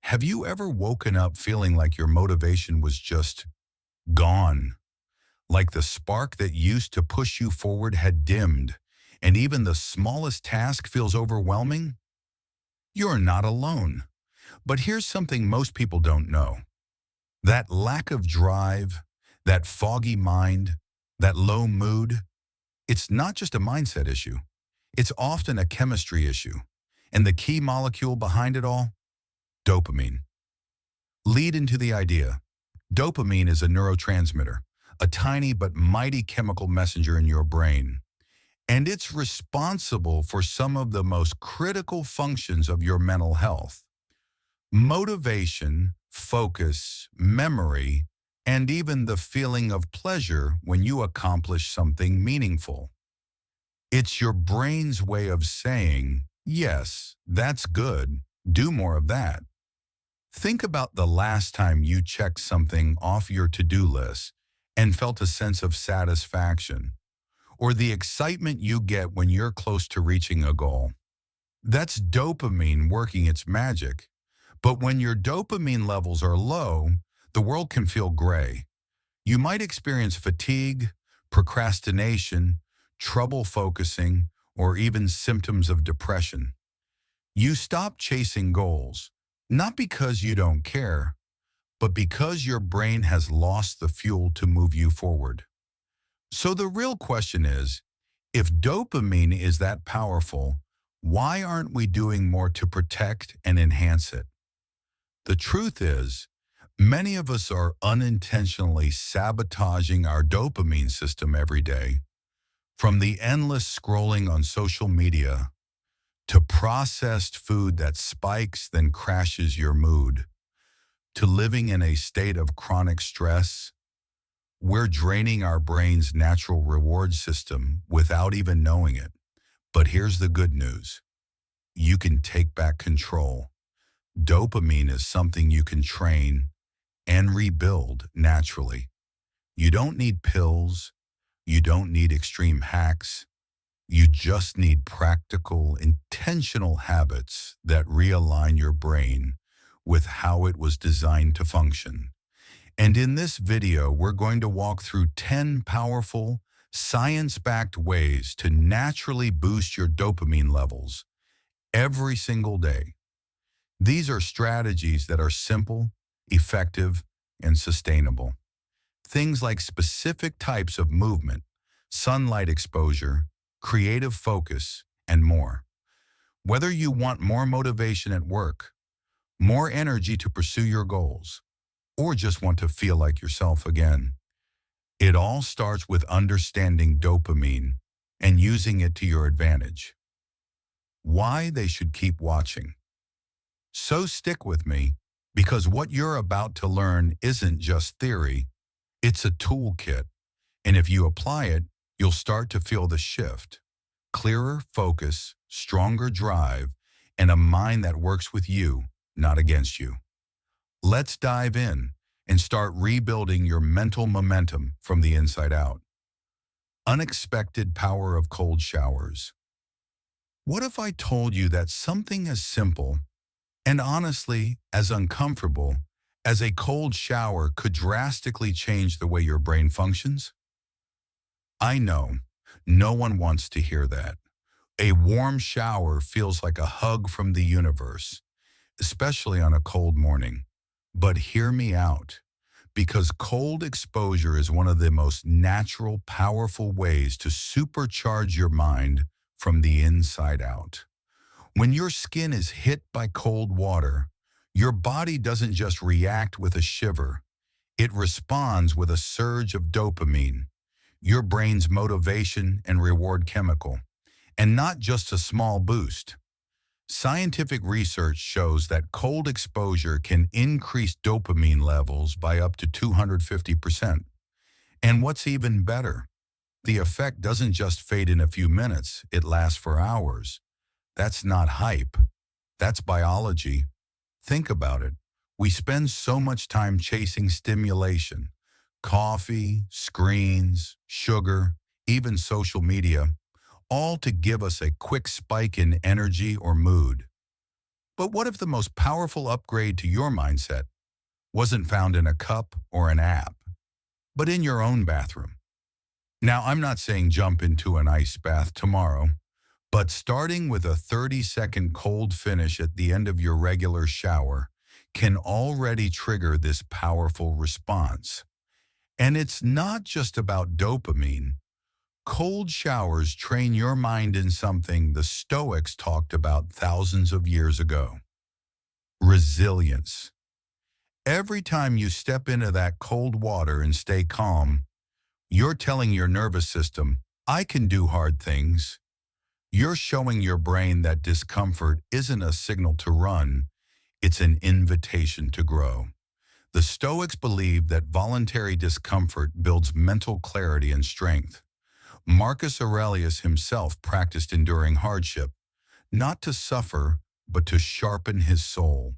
Have you ever woken up feeling like your motivation was just gone? Like the spark that used to push you forward had dimmed, and even the smallest task feels overwhelming? You're not alone. But here's something most people don't know. That lack of drive, that foggy mind, that low mood, it's not just a mindset issue. It's often a chemistry issue. And the key molecule behind it all? Dopamine. Lead into the idea. Dopamine is a neurotransmitter, a tiny but mighty chemical messenger in your brain. And it's responsible for some of the most critical functions of your mental health. Motivation, focus, memory, and even the feeling of pleasure when you accomplish something meaningful. It's your brain's way of saying, yes, that's good, do more of that. Think about the last time you checked something off your to-do list and felt a sense of satisfaction, or the excitement you get when you're close to reaching a goal. That's dopamine working its magic. But when your dopamine levels are low, the world can feel gray. You might experience fatigue, procrastination, trouble focusing, or even symptoms of depression. You stop chasing goals, not because you don't care, but because your brain has lost the fuel to move you forward. So the real question is, if dopamine is that powerful, why aren't we doing more to protect and enhance it? The truth is, many of us are unintentionally sabotaging our dopamine system every day. From the endless scrolling on social media to processed food that spikes then crashes your mood, to living in a state of chronic stress, we're draining our brain's natural reward system without even knowing it. But here's the good news. You can take back control. Dopamine is something you can train and rebuild naturally. You don't need pills. You don't need extreme hacks. You just need practical, intentional habits that realign your brain with how it was designed to function. And in this video, we're going to walk through 10 powerful, science-backed ways to naturally boost your dopamine levels every single day. These are strategies that are simple, effective, and sustainable. Things like specific types of movement, sunlight exposure, creative focus, and more. Whether you want more motivation at work, more energy to pursue your goals, or just want to feel like yourself again, it all starts with understanding dopamine and using it to your advantage. Why they should keep watching. So stick with me, because what you're about to learn isn't just theory, it's a toolkit. And if you apply it, you'll start to feel the shift. Clearer focus, stronger drive, and a mind that works with you, not against you. Let's dive in and start rebuilding your mental momentum from the inside out. Unexpected power of cold showers. What if I told you that something as simple and honestly as uncomfortable as a cold shower could drastically change the way your brain functions? I know, no one wants to hear that. A warm shower feels like a hug from the universe, especially on a cold morning. But hear me out, because cold exposure is one of the most natural, powerful ways to supercharge your mind from the inside out. When your skin is hit by cold water, your body doesn't just react with a shiver. It responds with a surge of dopamine, your brain's motivation and reward chemical, and not just a small boost. Scientific research shows that cold exposure can increase dopamine levels by up to 250%. And what's even better, the effect doesn't just fade in a few minutes, it lasts for hours. That's not hype. That's biology. Think about it. We spend so much time chasing stimulation, coffee, screens, sugar, even social media, all to give us a quick spike in energy or mood. But what if the most powerful upgrade to your mindset wasn't found in a cup or an app, but in your own bathroom? Now, I'm not saying jump into an ice bath tomorrow, but starting with a 30-second cold finish at the end of your regular shower can already trigger this powerful response. And it's not just about dopamine. Cold showers train your mind in something the Stoics talked about thousands of years ago: resilience. Every time you step into that cold water and stay calm, you're telling your nervous system, I can do hard things. You're showing your brain that discomfort isn't a signal to run, it's an invitation to grow. The Stoics believed that voluntary discomfort builds mental clarity and strength. Marcus Aurelius himself practiced enduring hardship, not to suffer, but to sharpen his soul.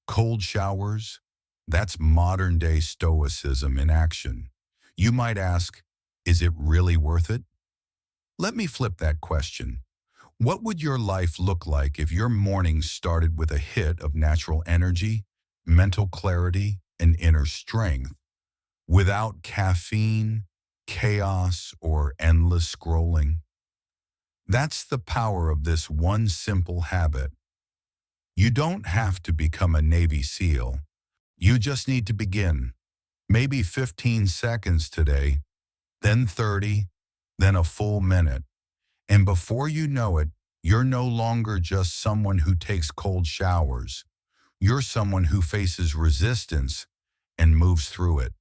Cold showers? That's modern-day stoicism in action. You might ask, is it really worth it? Let me flip that question. What would your life look like if your mornings started with a hit of natural energy, mental clarity, and inner strength, without caffeine, chaos, or endless scrolling? That's the power of this one simple habit. You don't have to become a Navy SEAL. You just need to begin. Maybe 15 seconds today, then 30, then a full minute. And before you know it, you're no longer just someone who takes cold showers. You're someone who faces resistance and moves through it.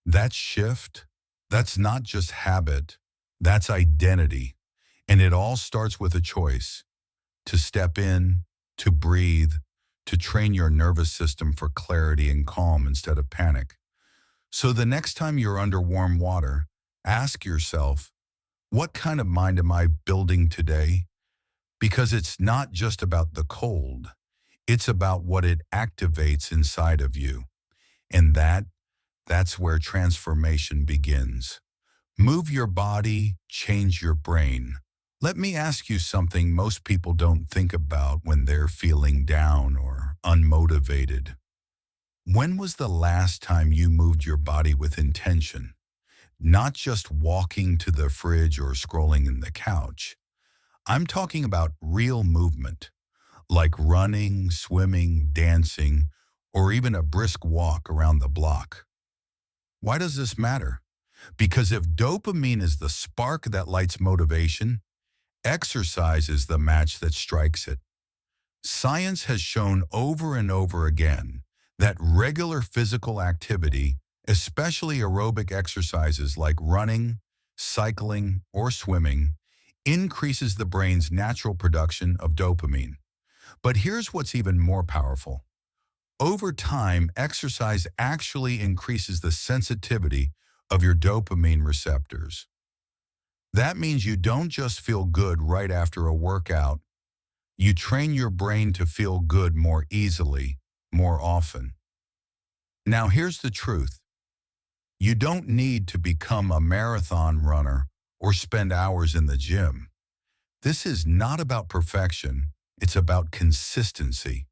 That shift, that's not just habit, that's identity. And it all starts with a choice: to step in, to breathe, to train your nervous system for clarity and calm instead of panic. So the next time you're under warm water, ask yourself, what kind of mind am I building today? Because it's not just about the cold, it's about what it activates inside of you. And that's where transformation begins. Move your body, change your brain. Let me ask you something most people don't think about when they're feeling down or unmotivated. When was the last time you moved your body with intention? Not just walking to the fridge or scrolling in the couch. I'm talking about real movement, like running, swimming, dancing, or even a brisk walk around the block. Why does this matter? Because if dopamine is the spark that lights motivation, exercise is the match that strikes it. Science has shown over and over again that regular physical activity, especially aerobic exercises like running, cycling, or swimming, increases the brain's natural production of dopamine. But here's what's even more powerful. Over time, exercise actually increases the sensitivity of your dopamine receptors. That means you don't just feel good right after a workout, you train your brain to feel good more easily, more often. Now here's the truth. You don't need to become a marathon runner or spend hours in the gym. This is not about perfection, it's about consistency.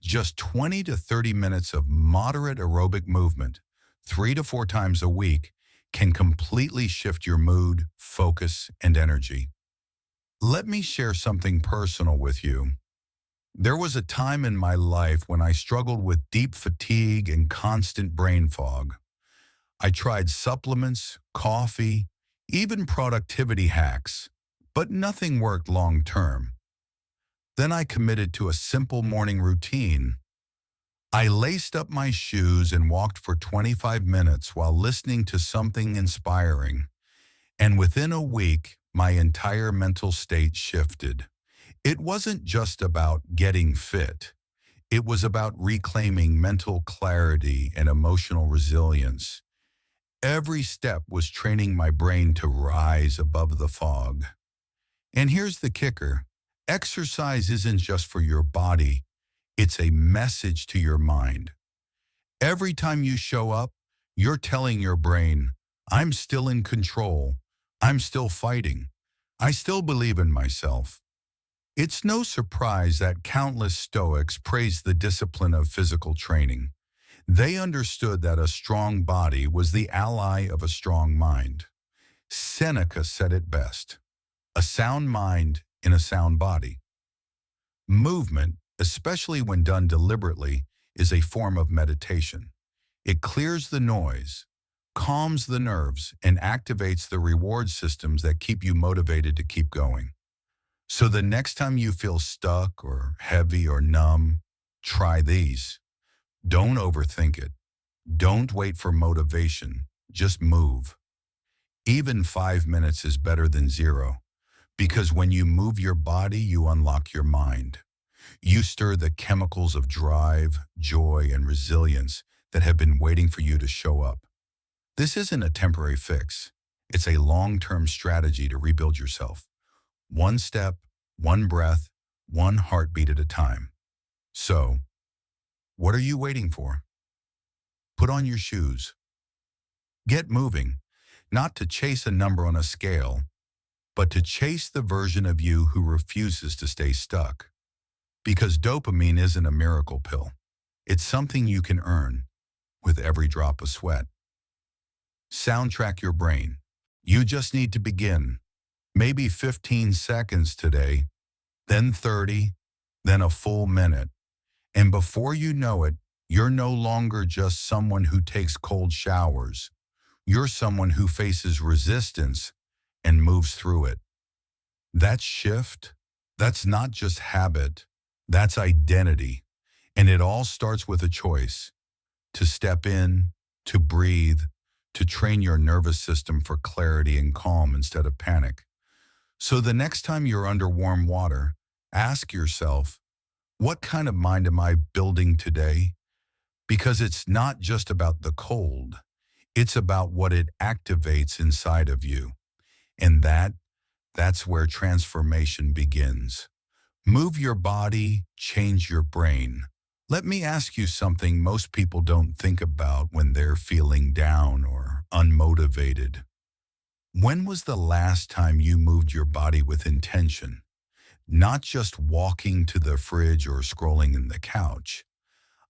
Just 20 to 30 minutes of moderate aerobic movement, 3 to 4 times a week, can completely shift your mood, focus, and energy. Let me share something personal with you. There was a time in my life when I struggled with deep fatigue and constant brain fog. I tried supplements, coffee, even productivity hacks, but nothing worked long term. Then I committed to a simple morning routine. I laced up my shoes and walked for 25 minutes while listening to something inspiring. And within a week, my entire mental state shifted. It wasn't just about getting fit. It was about reclaiming mental clarity and emotional resilience. Every step was training my brain to rise above the fog. And here's the kicker. Exercise isn't just for your body. It's a message to your mind. Every time you show up, you're telling your brain, I'm still in control. I'm still fighting. I still believe in myself. It's no surprise that countless Stoics praised the discipline of physical training. They understood that a strong body was the ally of a strong mind. Seneca said it best, a sound mind in a sound body. Movement, especially when done deliberately, is a form of meditation. It clears the noise, calms the nerves, and activates the reward systems that keep you motivated to keep going. So the next time you feel stuck or heavy or numb, try these. Don't overthink it. Don't wait for motivation. Just move. Even 5 minutes is better than zero, because when you move your body, you unlock your mind. You stir the chemicals of drive, joy, and resilience that have been waiting for you to show up. This isn't a temporary fix. It's a long-term strategy to rebuild yourself. One step, one breath, one heartbeat at a time. So, what are you waiting for? Put on your shoes. Get moving, not to chase a number on a scale, but to chase the version of you who refuses to stay stuck. Because dopamine isn't a miracle pill. It's something you can earn with every drop of sweat. Soundtrack your brain. You just need to begin. Maybe 15 seconds today, then 30, then a full minute. And before you know it, you're no longer just someone who takes cold showers. You're someone who faces resistance and moves through it. That shift, that's not just habit, that's identity. And it all starts with a choice to step in, to breathe, to train your nervous system for clarity and calm instead of panic. So the next time you're under warm water, ask yourself, what kind of mind am I building today? Because it's not just about the cold. It's about what it activates inside of you. And that's where transformation begins. Move your body, change your brain. Let me ask you something most people don't think about when they're feeling down or unmotivated. When was the last time you moved your body with intention? Not just walking to the fridge or scrolling in the couch.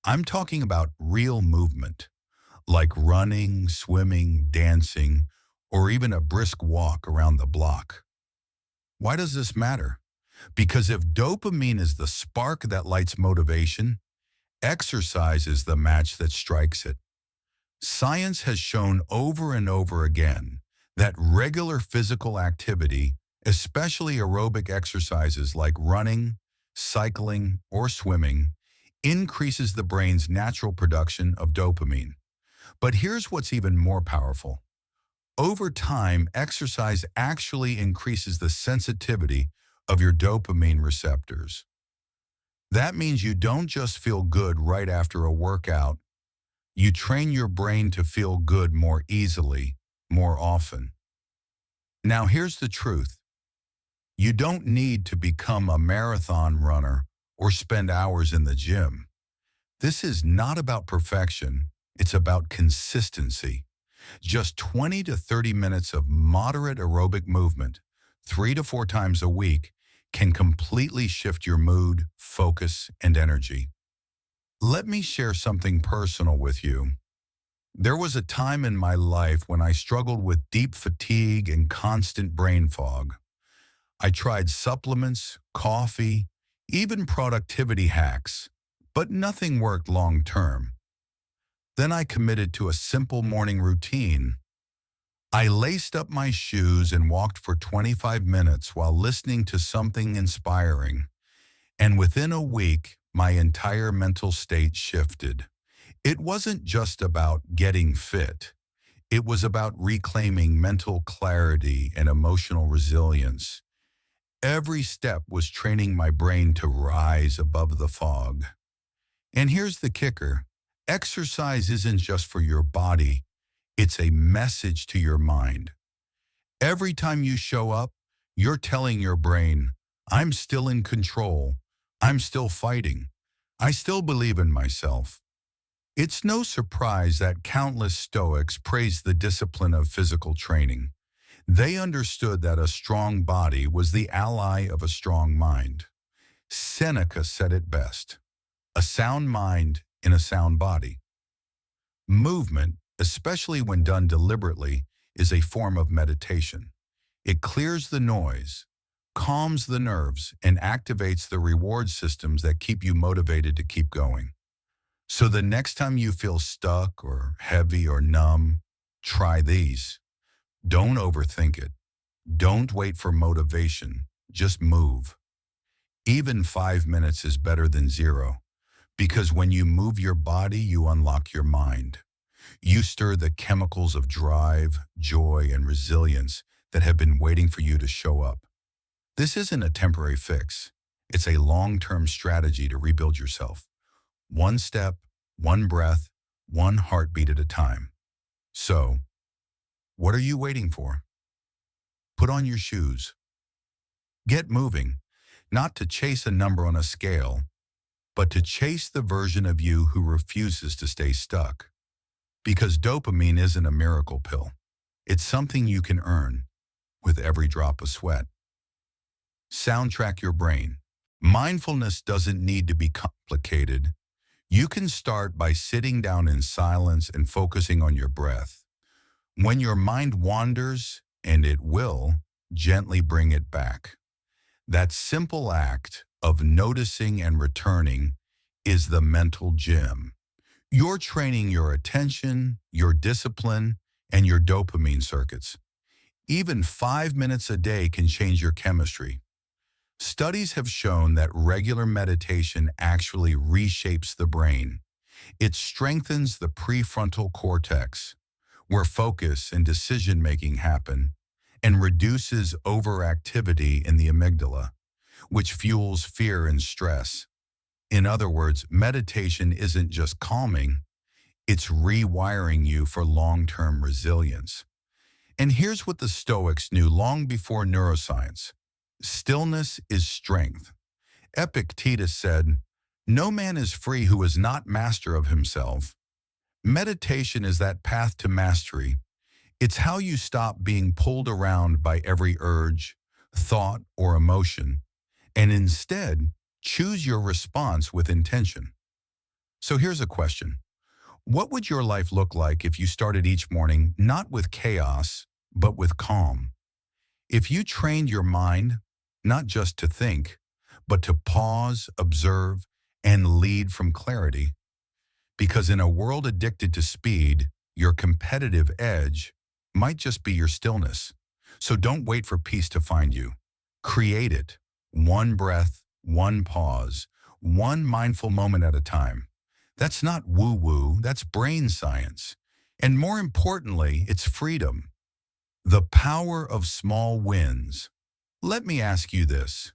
I'm talking about real movement, like running, swimming, dancing, or even a brisk walk around the block. Why does this matter? Because if dopamine is the spark that lights motivation, exercise is the match that strikes it. Science has shown over and over again that regular physical activity, especially aerobic exercises like running, cycling, or swimming, increases the brain's natural production of dopamine. But here's what's even more powerful. Over time, exercise actually increases the sensitivity of your dopamine receptors. That means you don't just feel good right after a workout. You train your brain to feel good more easily, more often. Now here's the truth. You don't need to become a marathon runner or spend hours in the gym. This is not about perfection. It's about consistency. Just 20 to 30 minutes of moderate aerobic movement, 3 to 4 times a week, can completely shift your mood, focus, and energy. Let me share something personal with you. There was a time in my life when I struggled with deep fatigue and constant brain fog. I tried supplements, coffee, even productivity hacks, but nothing worked long term. Then I committed to a simple morning routine. I laced up my shoes and walked for 25 minutes while listening to something inspiring. And within a week, my entire mental state shifted. It wasn't just about getting fit. It was about reclaiming mental clarity and emotional resilience. Every step was training my brain to rise above the fog. And here's the kicker. Exercise isn't just for your body. It's a message to your mind. Every time you show up, you're telling your brain, I'm still in control. I'm still fighting. I still believe in myself. It's no surprise that countless Stoics praised the discipline of physical training. They understood that a strong body was the ally of a strong mind. Seneca said it best: a sound mind in a sound body. Movement, especially when done deliberately, is a form of meditation. It clears the noise, calms the nerves, and activates the reward systems that keep you motivated to keep going. So the next time you feel stuck or heavy or numb, try these. Don't overthink it. Don't wait for motivation. Just move. Even 5 minutes is better than zero, because when you move your body, you unlock your mind. You stir the chemicals of drive, joy, and resilience that have been waiting for you to show up. This isn't a temporary fix. It's a long-term strategy to rebuild yourself. One step, one breath, one heartbeat at a time. So, what are you waiting for? Put on your shoes. Get moving, not to chase a number on a scale, but to chase the version of you who refuses to stay stuck. Because dopamine isn't a miracle pill. It's something you can earn with every drop of sweat. Soundtrack your brain. Mindfulness doesn't need to be complicated. You can start by sitting down in silence and focusing on your breath. When your mind wanders, and it will, gently bring it back. That simple act of noticing and returning is the mental gym. You're training your attention, your discipline, and your dopamine circuits. Even 5 minutes a day can change your chemistry. Studies have shown that regular meditation actually reshapes the brain. It strengthens the prefrontal cortex, where focus and decision-making happen, and reduces overactivity in the amygdala, which fuels fear and stress. In other words, meditation isn't just calming, it's rewiring you for long-term resilience. And here's what the Stoics knew long before neuroscience: stillness is strength. Epictetus said, "No man is free who is not master of himself." Meditation is that path to mastery. It's how you stop being pulled around by every urge, thought, or emotion, and instead choose your response with intention. So here's a question. What would your life look like if you started each morning not with chaos, but with calm? If you trained your mind not just to think, but to pause, observe, and lead from clarity? Because in a world addicted to speed, your competitive edge might just be your stillness. So don't wait for peace to find you. Create it. One breath, one pause, one mindful moment at a time. That's not woo-woo, that's brain science. And more importantly, it's freedom. The power of small wins. Let me ask you this.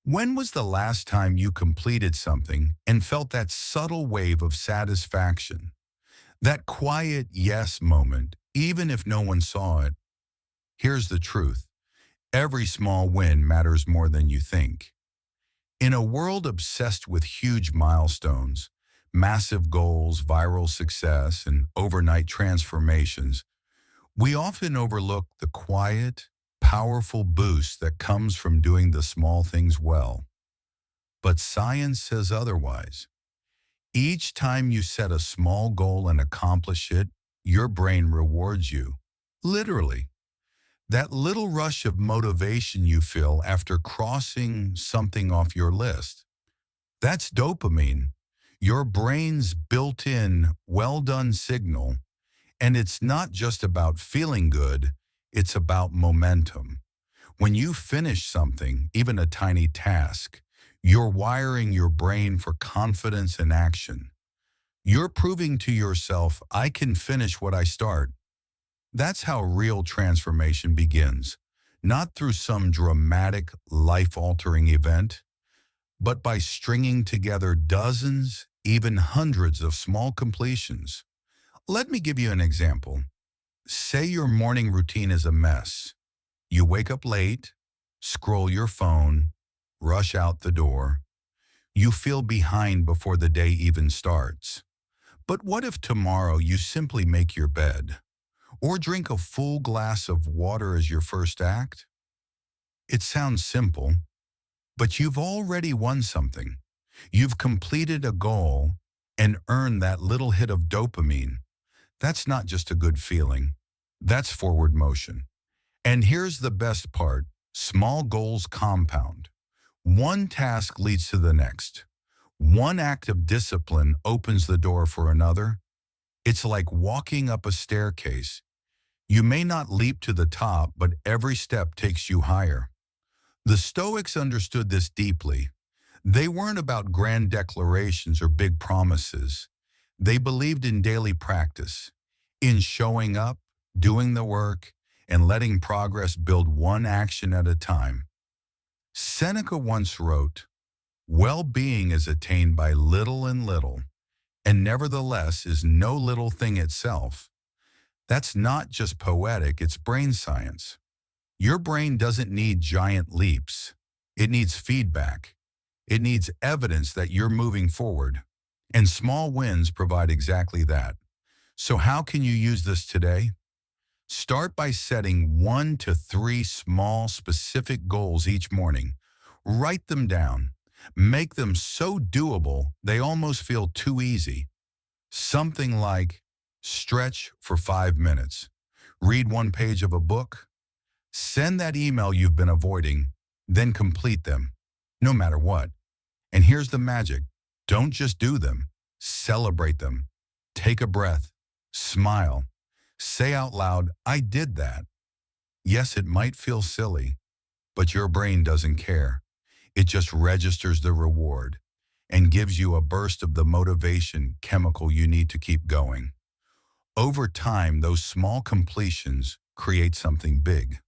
When was the last time you completed something and felt that subtle wave of satisfaction? That quiet yes moment, even if no one saw it? Here's the truth. Every small win matters more than you think. In a world obsessed with huge milestones, massive goals, viral success, and overnight transformations, we often overlook the quiet, powerful boost that comes from doing the small things well. But science says otherwise. Each time you set a small goal and accomplish it, your brain rewards you. Literally. That little rush of motivation you feel after crossing something off your list. That's dopamine, your brain's built-in, well-done signal. And it's not just about feeling good, it's about momentum. When you finish something, even a tiny task, you're wiring your brain for confidence and action. You're proving to yourself, I can finish what I start. That's how real transformation begins, not through some dramatic, life-altering event, but by stringing together dozens, even hundreds of small completions. Let me give you an example. Say your morning routine is a mess. You wake up late, scroll your phone, rush out the door. You feel behind before the day even starts. But what if tomorrow you simply make your bed? Or drink a full glass of water as your first act? It sounds simple, But you've already won something. You've completed a goal and earned that little hit of dopamine. That's not just a good feeling. That's forward motion. And here's the best part. Small goals compound. One task leads to the next. One act of discipline opens the door for another. It's like walking up a staircase. You may not leap to the top, but every step takes you higher. The Stoics understood this deeply. They weren't about grand declarations or big promises. They believed in daily practice, in showing up, doing the work, and letting progress build one action at a time. Seneca once wrote, "Well-being is attained by little and little, and nevertheless is no little thing itself." That's not just poetic, it's brain science. Your brain doesn't need giant leaps. It needs feedback. It needs evidence that you're moving forward. And small wins provide exactly that. So how can you use this today? Start by setting 1 to 3 small, specific goals each morning. Write them down. Make them so doable they almost feel too easy. Something like stretch for 5 minutes, read one page of a book, send that email you've been avoiding, then complete them, no matter what. And here's the magic. Don't just do them. Celebrate them. Take a breath. Smile. Say out loud, "I did that." Yes, it might feel silly, but your brain doesn't care. It just registers the reward and gives you a burst of the motivation chemical you need to keep going. Over time, those small completions create something big.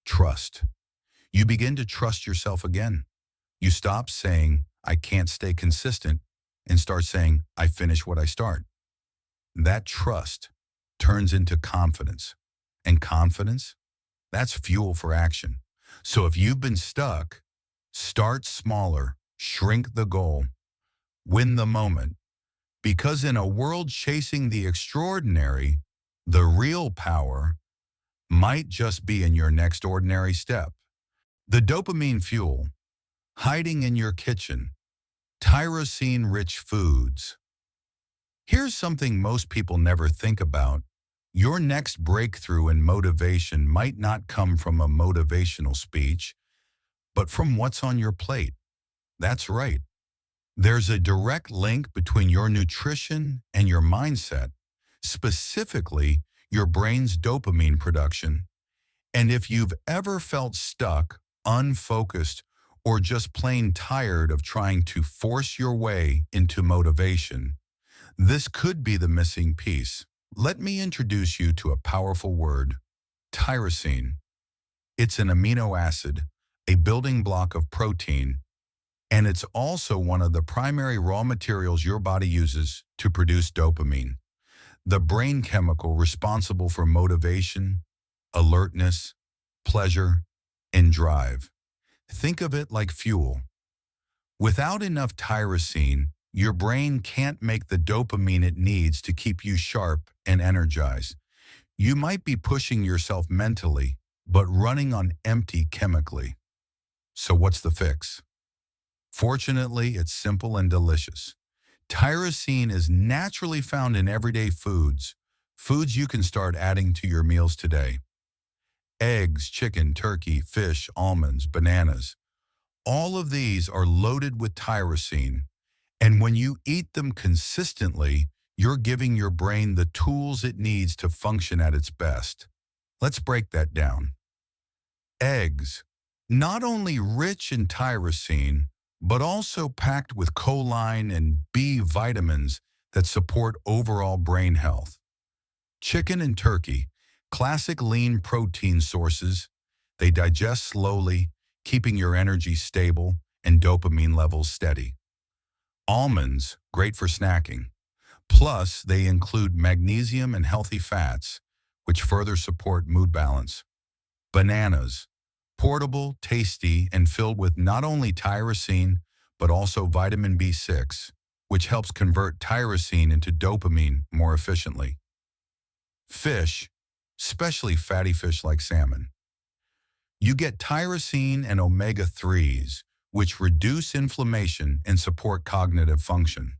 Trust. You begin to trust yourself again. You stop saying, "I can't stay consistent," and start saying, "I finish what I start." That trust turns into confidence. And confidence, that's fuel for action. So if you've been stuck, start smaller, shrink the goal, win the moment. Because in a world chasing the extraordinary, the real power might just be in your next ordinary step. The dopamine fuel, hiding in your kitchen, tyrosine-rich foods. Here's something most people never think about. Your next breakthrough in motivation might not come from a motivational speech, but from what's on your plate. That's right. There's a direct link between your nutrition and your mindset, specifically your brain's dopamine production. And if you've ever felt stuck, unfocused, or just plain tired of trying to force your way into motivation, this could be the missing piece. Let me introduce you to a powerful word, tyrosine. It's an amino acid, a building block of protein, and it's also one of the primary raw materials your body uses to produce dopamine, the brain chemical responsible for motivation, alertness, pleasure, and drive. Think of it like fuel. Without enough tyrosine, your brain can't make the dopamine it needs to keep you sharp and energized. You might be pushing yourself mentally, but running on empty chemically. So what's the fix? Fortunately, it's simple and delicious. Tyrosine is naturally found in everyday foods, foods you can start adding to your meals today. Eggs, chicken, turkey, fish, almonds, bananas. All of these are loaded with tyrosine, and when you eat them consistently, you're giving your brain the tools it needs to function at its best. Let's break that down. Eggs, not only rich in tyrosine, but also packed with choline and B vitamins that support overall brain health. Chicken and turkey, classic lean protein sources. They digest slowly, keeping your energy stable and dopamine levels steady. Almonds, great for snacking. Plus, they include magnesium and healthy fats, which further support mood balance. Bananas, portable, tasty, and filled with not only tyrosine, but also vitamin B6, which helps convert tyrosine into dopamine more efficiently. Fish, especially fatty fish like salmon. You get tyrosine and omega-3s, which reduce inflammation and support cognitive function.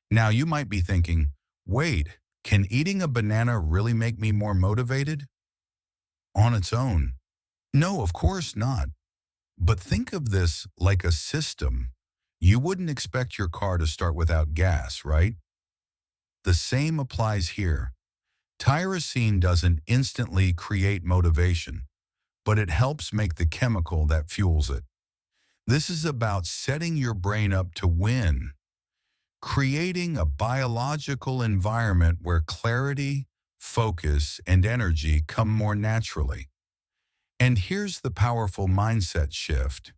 Now you might be thinking, wait, can eating a banana really make me more motivated? On its own? No, of course not. But think of this like a system. You wouldn't expect your car to start without gas, right? The same applies here. Tyrosine doesn't instantly create motivation, but it helps make the chemical that fuels it. This is about setting your brain up to win, creating a biological environment where clarity, focus, and energy come more naturally. And here's the powerful mindset shift.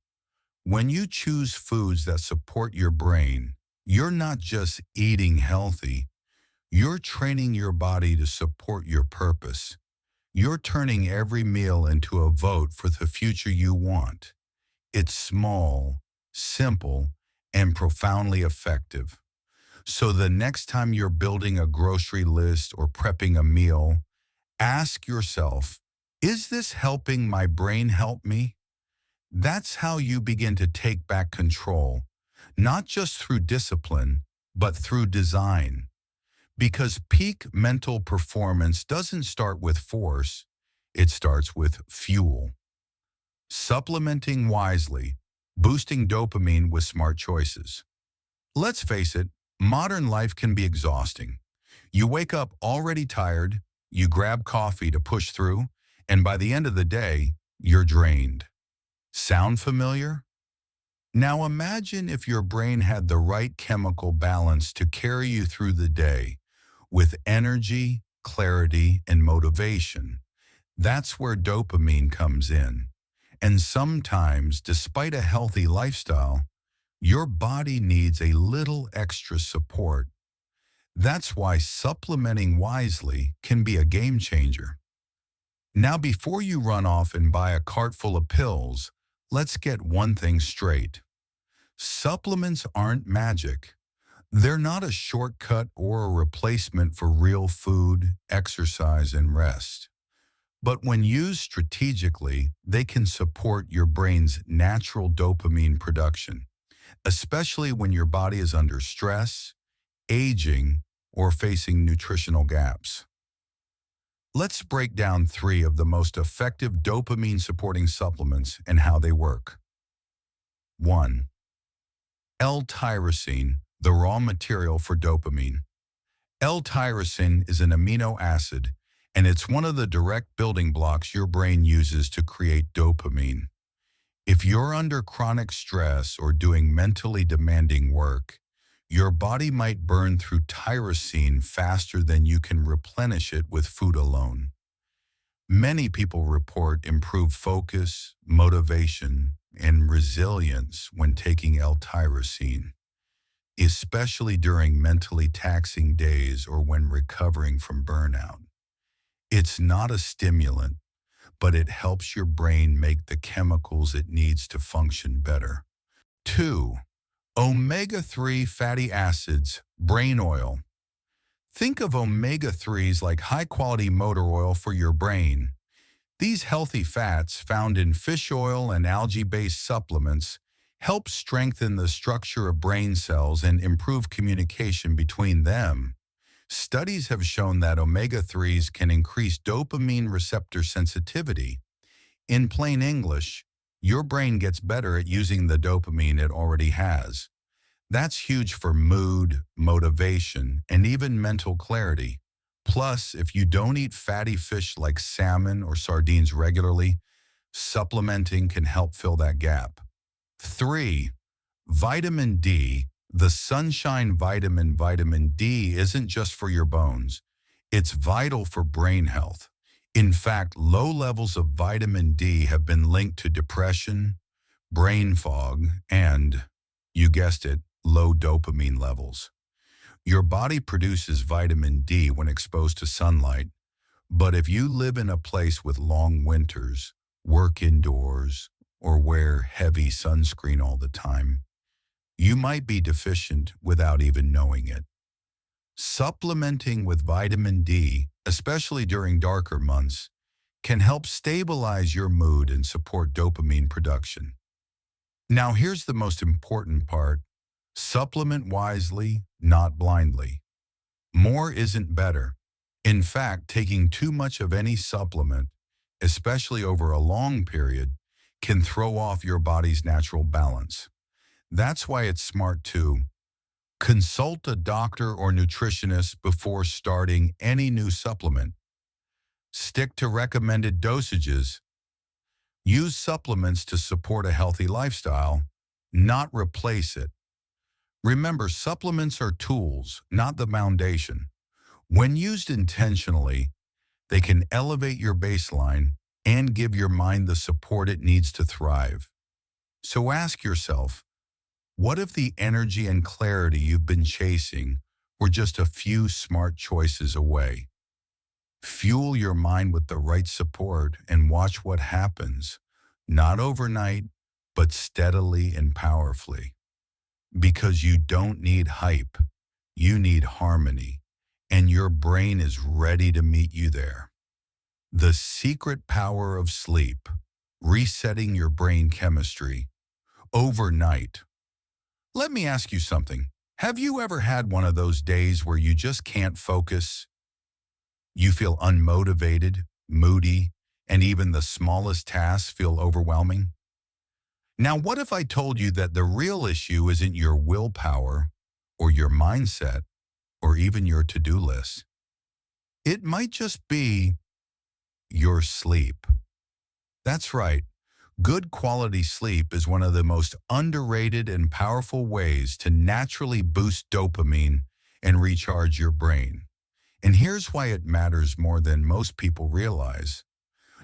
When you choose foods that support your brain, you're not just eating healthy, you're training your body to support your purpose. You're turning every meal into a vote for the future you want. It's small, simple, and profoundly effective. So the next time you're building a grocery list or prepping a meal, ask yourself, is this helping my brain help me? That's how you begin to take back control, not just through discipline, but through design. Because peak mental performance doesn't start with force, it starts with fuel. Supplementing wisely, boosting dopamine with smart choices. Let's face it, modern life can be exhausting. You wake up already tired, you grab coffee to push through, and by the end of the day, you're drained. Sound familiar? Now imagine if your brain had the right chemical balance to carry you through the day with energy, clarity, and motivation. That's where dopamine comes in. And sometimes, despite a healthy lifestyle, your body needs a little extra support. That's why supplementing wisely can be a game changer. Now, before you run off and buy a cart full of pills, let's get one thing straight. Supplements aren't magic. They're not a shortcut or a replacement for real food, exercise, and rest. But when used strategically, they can support your brain's natural dopamine production, especially when your body is under stress, aging, or facing nutritional gaps. Let's break down 3 of the most effective dopamine-supporting supplements and how they work. 1. L-tyrosine, the raw material for dopamine. L-tyrosine is an amino acid, and it's one of the direct building blocks your brain uses to create dopamine. If you're under chronic stress or doing mentally demanding work, your body might burn through tyrosine faster than you can replenish it with food alone. Many people report improved focus, motivation, and resilience when taking L-tyrosine, especially during mentally taxing days or when recovering from burnout. It's not a stimulant, but it helps your brain make the chemicals it needs to function better. 2. Omega-3 fatty acids, brain oil. Think of omega-3s like high-quality motor oil for your brain. These healthy fats found in fish oil and algae-based supplements help strengthen the structure of brain cells and improve communication between them. Studies have shown that omega-3s can increase dopamine receptor sensitivity. In plain English, your brain gets better at using the dopamine it already has. That's huge for mood, motivation, and even mental clarity. Plus, if you don't eat fatty fish like salmon or sardines regularly, supplementing can help fill that gap. 3. Vitamin D. The sunshine vitamin D isn't just for your bones. It's vital for brain health. In fact, low levels of vitamin D have been linked to depression, brain fog, and, you guessed it, low dopamine levels. Your body produces vitamin D when exposed to sunlight, but if you live in a place with long winters, work indoors, or wear heavy sunscreen all the time, you might be deficient without even knowing it. Supplementing with vitamin D, especially during darker months, can help stabilize your mood and support dopamine production. Now, here's the most important part. Supplement wisely, not blindly. More isn't better. In fact, taking too much of any supplement, especially over a long period, can throw off your body's natural balance. That's why it's smart to consult a doctor or nutritionist before starting any new supplement. Stick to recommended dosages. Use supplements to support a healthy lifestyle, not replace it. Remember, supplements are tools, not the foundation. When used intentionally, they can elevate your baseline and give your mind the support it needs to thrive. So ask yourself, what if the energy and clarity you've been chasing were just a few smart choices away? Fuel your mind with the right support and watch what happens, not overnight, but steadily and powerfully. Because you don't need hype, you need harmony, and your brain is ready to meet you there. The secret power of sleep, resetting your brain chemistry overnight. Let me ask you something. Have you ever had one of those days where you just can't focus? You feel unmotivated, moody, and even the smallest tasks feel overwhelming? Now, what if I told you that the real issue isn't your willpower or your mindset or even your to-do list? It might just be your sleep. That's right. Good quality sleep is one of the most underrated and powerful ways to naturally boost dopamine and recharge your brain. And here's why it matters more than most people realize.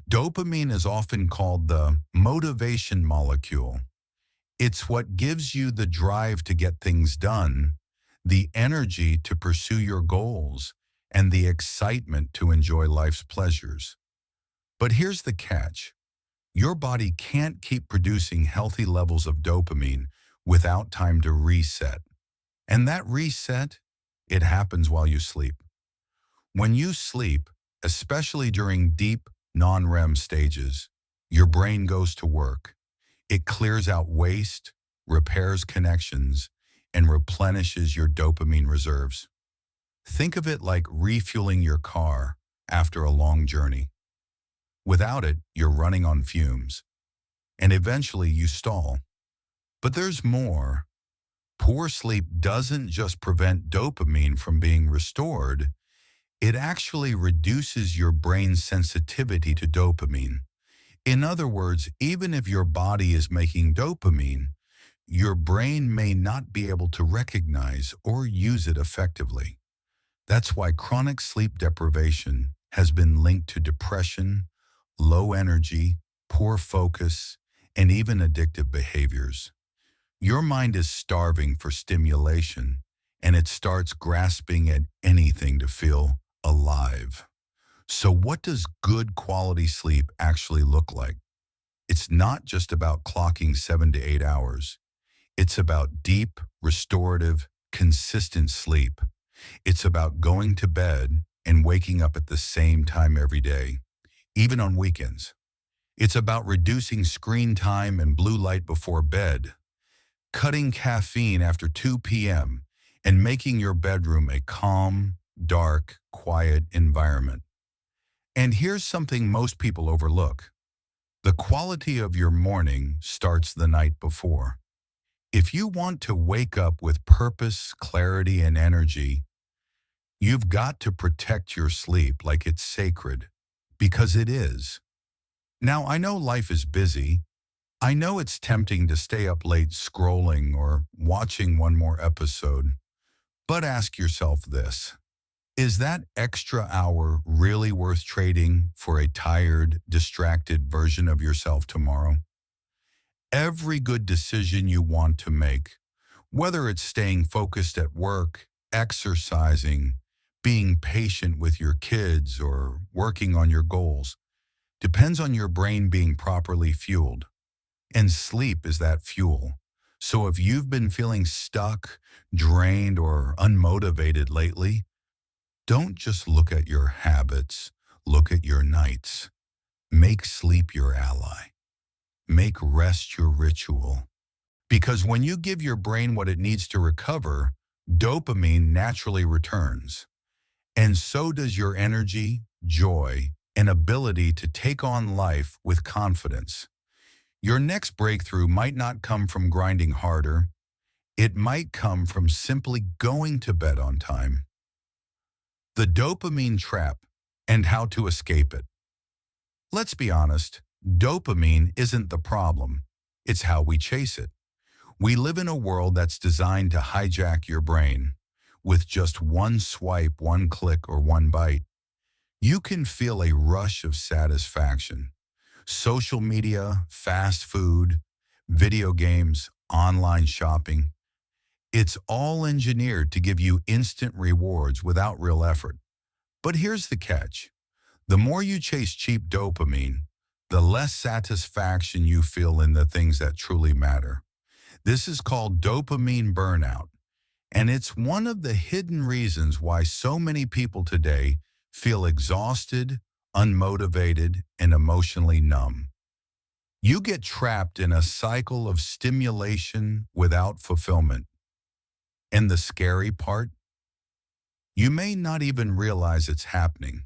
Dopamine is often called the motivation molecule. It's what gives you the drive to get things done, the energy to pursue your goals, and the excitement to enjoy life's pleasures. But here's the catch. Your body can't keep producing healthy levels of dopamine without time to reset. And that reset, it happens while you sleep. When you sleep, especially during deep non-REM stages, your brain goes to work. It clears out waste, repairs connections, and replenishes your dopamine reserves. Think of it like refueling your car after a long journey. Without it, you're running on fumes, and eventually you stall. But there's more. Poor sleep doesn't just prevent dopamine from being restored, it actually reduces your brain's sensitivity to dopamine. In other words, even if your body is making dopamine, your brain may not be able to recognize or use it effectively. That's why chronic sleep deprivation has been linked to depression, low energy, poor focus, and even addictive behaviors. Your mind is starving for stimulation, and it starts grasping at anything to feel alive. So what does good quality sleep actually look like? It's not just about clocking 7 to 8 hours. It's about deep, restorative, consistent sleep. It's about going to bed and waking up at the same time every day, even on weekends. It's about reducing screen time and blue light before bed, cutting caffeine after 2 p.m., and making your bedroom a calm, dark, quiet environment. And here's something most people overlook. The quality of your morning starts the night before. If you want to wake up with purpose, clarity, and energy, you've got to protect your sleep like it's sacred, because it is. Now, I know life is busy. I know it's tempting to stay up late scrolling or watching one more episode. But ask yourself this. Is that extra hour really worth trading for a tired, distracted version of yourself tomorrow? Every good decision you want to make, whether it's staying focused at work, exercising, being patient with your kids, or working on your goals, depends on your brain being properly fueled. And sleep is that fuel. So if you've been feeling stuck, drained, or unmotivated lately, don't just look at your habits, look at your nights. Make sleep your ally. Make rest your ritual. Because when you give your brain what it needs to recover, dopamine naturally returns. And so does your energy, joy, and ability to take on life with confidence. Your next breakthrough might not come from grinding harder. It might come from simply going to bed on time. The dopamine trap and how to escape it. Let's be honest, dopamine isn't the problem. It's how we chase it. We live in a world that's designed to hijack your brain. With just one swipe, one click, or one bite, you can feel a rush of satisfaction. Social media, fast food, video games, online shopping, it's all engineered to give you instant rewards without real effort. But here's the catch. The more you chase cheap dopamine, the less satisfaction you feel in the things that truly matter. This is called dopamine burnout, and it's one of the hidden reasons why so many people today feel exhausted, unmotivated, and emotionally numb. You get trapped in a cycle of stimulation without fulfillment. And the scary part? You may not even realize it's happening.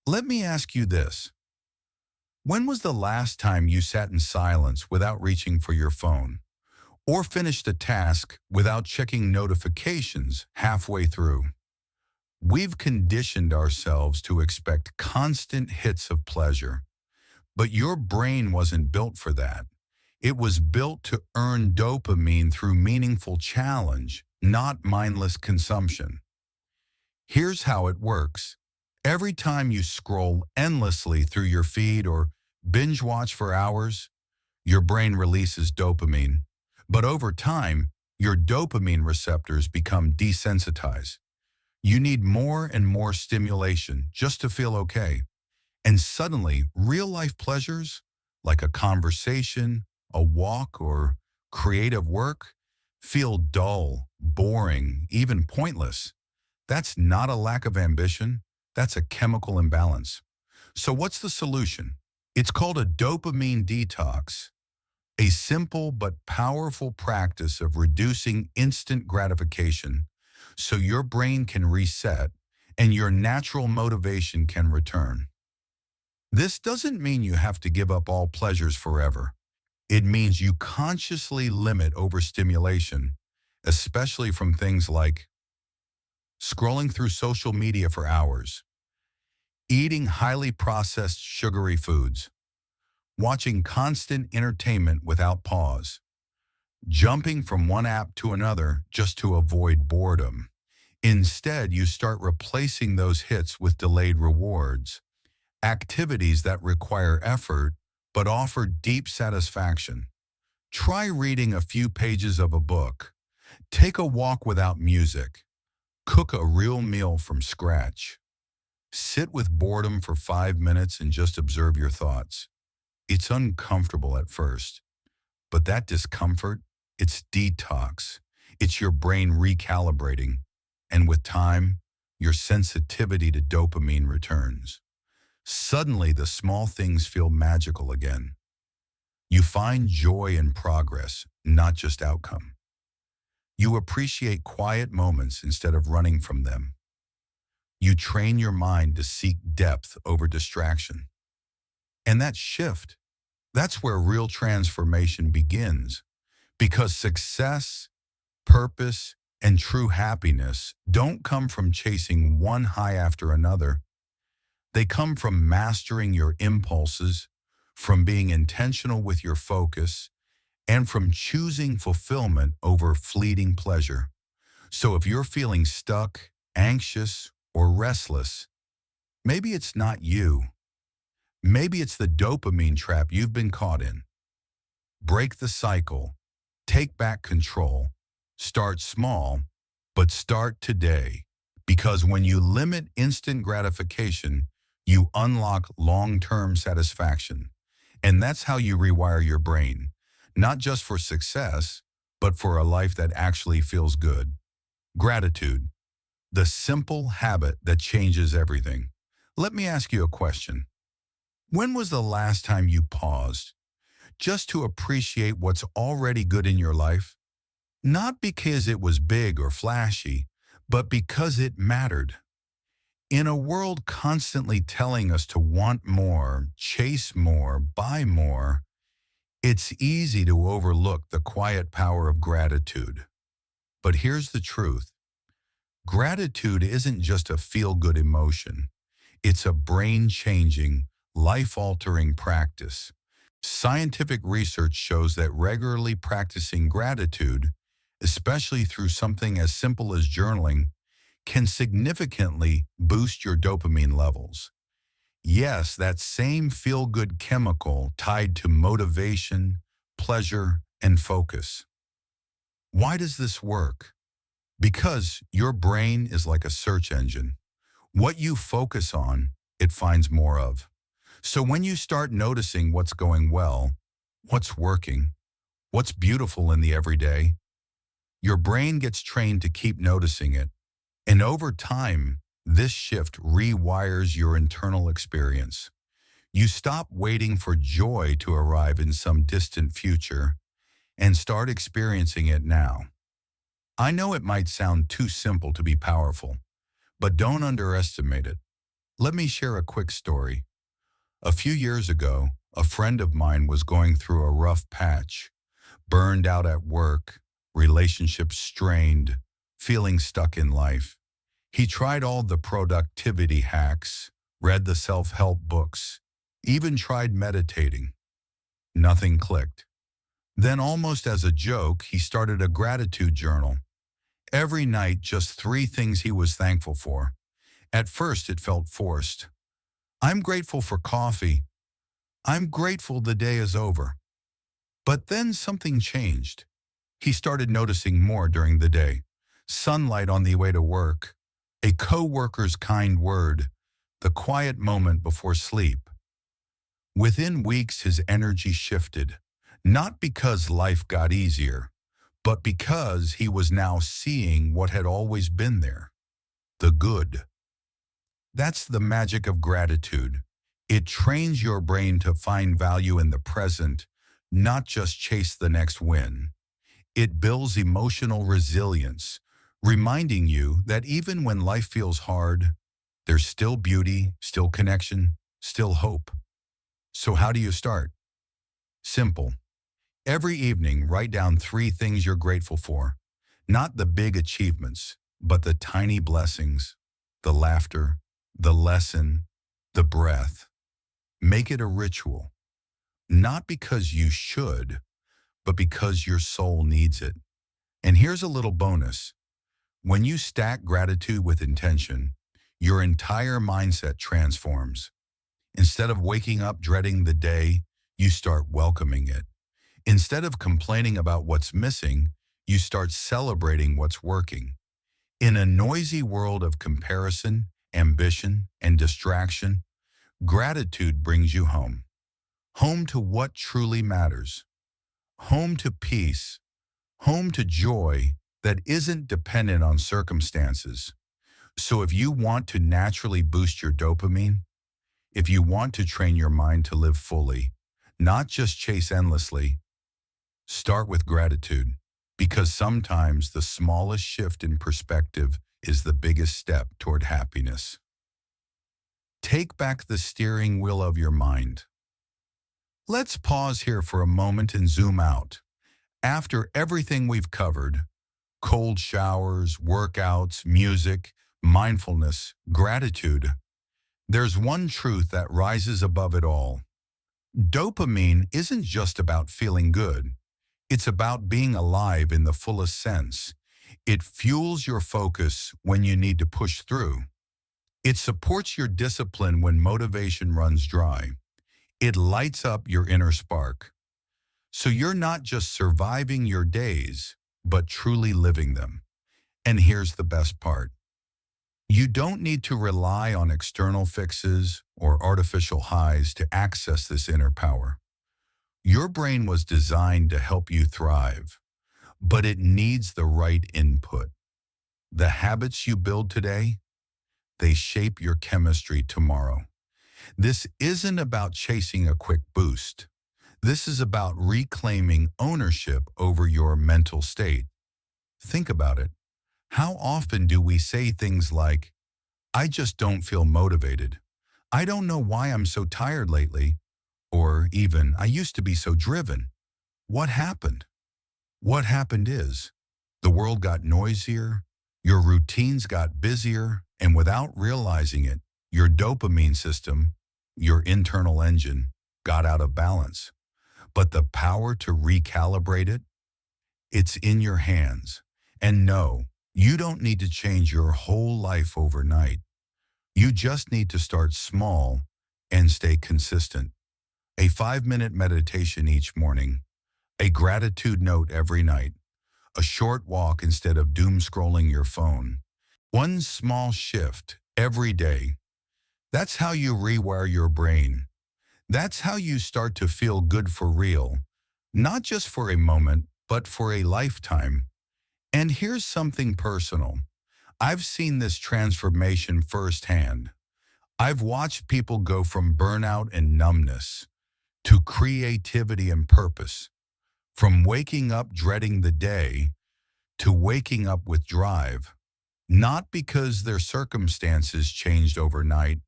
Let me ask you this. When was the last time you sat in silence without reaching for your phone? Or finished a task without checking notifications halfway through? We've conditioned ourselves to expect constant hits of pleasure. But your brain wasn't built for that. It was built to earn dopamine through meaningful challenge, not mindless consumption. Here's how it works. Every time you scroll endlessly through your feed or binge watch for hours, your brain releases dopamine. But over time, your dopamine receptors become desensitized. You need more and more stimulation just to feel okay. And suddenly, real-life pleasures, like a conversation, a walk, or creative work, feel dull, boring, even pointless. That's not a lack of ambition. That's a chemical imbalance. So what's the solution? It's called a dopamine detox, a simple but powerful practice of reducing instant gratification so your brain can reset and your natural motivation can return. This doesn't mean you have to give up all pleasures forever. It means you consciously limit overstimulation, especially from things like scrolling through social media for hours, eating highly processed sugary foods, watching constant entertainment without pause, jumping from one app to another just to avoid boredom. Instead, you start replacing those hits with delayed rewards, activities that require effort but offer deep satisfaction. Try reading a few pages of a book. Take a walk without music. Cook a real meal from scratch. Sit with boredom for 5 minutes and just observe your thoughts. It's uncomfortable at first, but that discomfort, it's detox. It's your brain recalibrating. And with time, your sensitivity to dopamine returns. Suddenly, the small things feel magical again. You find joy in progress, not just outcome. You appreciate quiet moments instead of running from them. You train your mind to seek depth over distraction. And that shift, that's where real transformation begins. Because success, purpose, and true happiness don't come from chasing one high after another. They come from mastering your impulses, from being intentional with your focus, and from choosing fulfillment over fleeting pleasure. So if you're feeling stuck, anxious, or restless, maybe it's not you. Maybe it's the dopamine trap you've been caught in. Break the cycle. Take back control. Start small, but start today. Because when you limit instant gratification, you unlock long-term satisfaction. And that's how you rewire your brain, not just for success, but for a life that actually feels good. Gratitude, the simple habit that changes everything. Let me ask you a question. When was the last time you paused? just to appreciate what's already good in your life, not because it was big or flashy, but because it mattered. In a world constantly telling us to want more, chase more, buy more, it's easy to overlook the quiet power of gratitude. But here's the truth. Gratitude isn't just a feel-good emotion. It's a brain-changing, life-altering practice. Scientific research shows that regularly practicing gratitude, especially through something as simple as journaling, can significantly boost your dopamine levels. Yes, that same feel-good chemical tied to motivation, pleasure, and focus. Why does this work? Because your brain is like a search engine. What you focus on, it finds more of. So when you start noticing what's going well, what's working, what's beautiful in the everyday, your brain gets trained to keep noticing it. And over time, this shift rewires your internal experience. You stop waiting for joy to arrive in some distant future and start experiencing it now. I know it might sound too simple to be powerful, but don't underestimate it. Let me share a quick story. A few years ago, a friend of mine was going through a rough patch, burned out at work, relationships strained, feeling stuck in life. He tried all the productivity hacks, read the self-help books, even tried meditating. Nothing clicked. Then, almost as a joke, he started a gratitude journal. Every night, just 3 things he was thankful for. At first, it felt forced. I'm grateful for coffee. I'm grateful the day is over. But then something changed. He started noticing more during the day. Sunlight on the way to work, a co-worker's kind word, the quiet moment before sleep. Within weeks, his energy shifted, not because life got easier, but because he was now seeing what had always been there, the good. That's the magic of gratitude. It trains your brain to find value in the present, not just chase the next win. It builds emotional resilience, reminding you that even when life feels hard, there's still beauty, still connection, still hope. So how do you start? Simple. Every evening, write down 3 things you're grateful for. Not the big achievements, but the tiny blessings, the laughter, the lesson, the breath. Make it a ritual. Not because you should, but because your soul needs it. And here's a little bonus. When you stack gratitude with intention, your entire mindset transforms. Instead of waking up dreading the day, you start welcoming it. Instead of complaining about what's missing, you start celebrating what's working. In a noisy world of comparison, ambition, and distraction, gratitude brings you home. Home to what truly matters. Home to peace. Home to joy that isn't dependent on circumstances. So if you want to naturally boost your dopamine, if you want to train your mind to live fully, not just chase endlessly, start with gratitude, because sometimes the smallest shift in perspective is the biggest step toward happiness. Take back the steering wheel of your mind. Let's pause here for a moment and zoom out. After everything we've covered, cold showers, workouts, music, mindfulness, gratitude, there's one truth that rises above it all. Dopamine isn't just about feeling good. It's about being alive in the fullest sense. It fuels your focus when you need to push through. It supports your discipline when motivation runs dry. It lights up your inner spark. So you're not just surviving your days, but truly living them. And here's the best part. You don't need to rely on external fixes or artificial highs to access this inner power. Your brain was designed to help you thrive, but it needs the right input. The habits you build today, they shape your chemistry tomorrow. This isn't about chasing a quick boost. This is about reclaiming ownership over your mental state. Think about it. How often do we say things like, I just don't feel motivated. I don't know why I'm so tired lately. Or even, I used to be so driven. What happened? What happened is, the world got noisier, your routines got busier, and without realizing it, your dopamine system, your internal engine, got out of balance. But the power to recalibrate it, it's in your hands. And no, you don't need to change your whole life overnight. You just need to start small and stay consistent. A 5-minute meditation each morning, a gratitude note every night, a short walk instead of doom scrolling your phone. One small shift every day. That's how you rewire your brain. That's how you start to feel good for real. Not just for a moment, but for a lifetime. And here's something personal. I've seen this transformation firsthand. I've watched people go from burnout and numbness to creativity and purpose, from waking up dreading the day to waking up with drive, not because their circumstances changed overnight,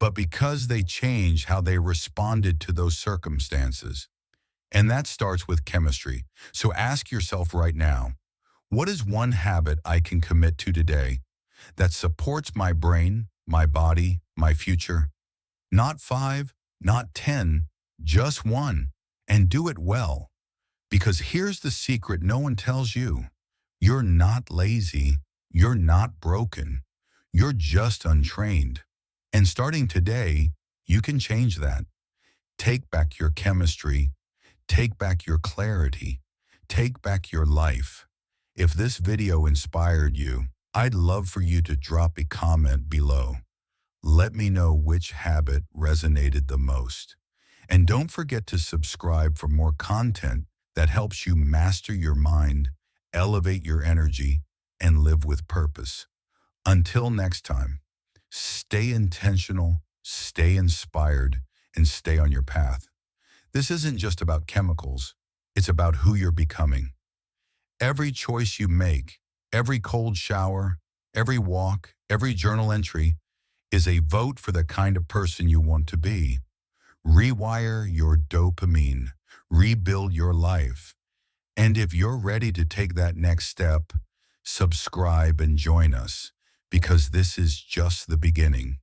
but because they changed how they responded to those circumstances. And that starts with chemistry. So ask yourself right now, what is one habit I can commit to today that supports my brain, my body, my future? Not 5, not 10, just one. And do it well. Because here's the secret no one tells you. You're not lazy. You're not broken. You're just untrained. And starting today, you can change that. Take back your chemistry. Take back your clarity. Take back your life. If this video inspired you, I'd love for you to drop a comment below. Let me know which habit resonated the most. And don't forget to subscribe for more content that helps you master your mind, elevate your energy, and live with purpose. Until next time, stay intentional, stay inspired, and stay on your path. This isn't just about chemicals. It's about who you're becoming. Every choice you make, every cold shower, every walk, every journal entry is a vote for the kind of person you want to be. Rewire your dopamine, rebuild your life. And if you're ready to take that next step, subscribe and join us, because this is just the beginning.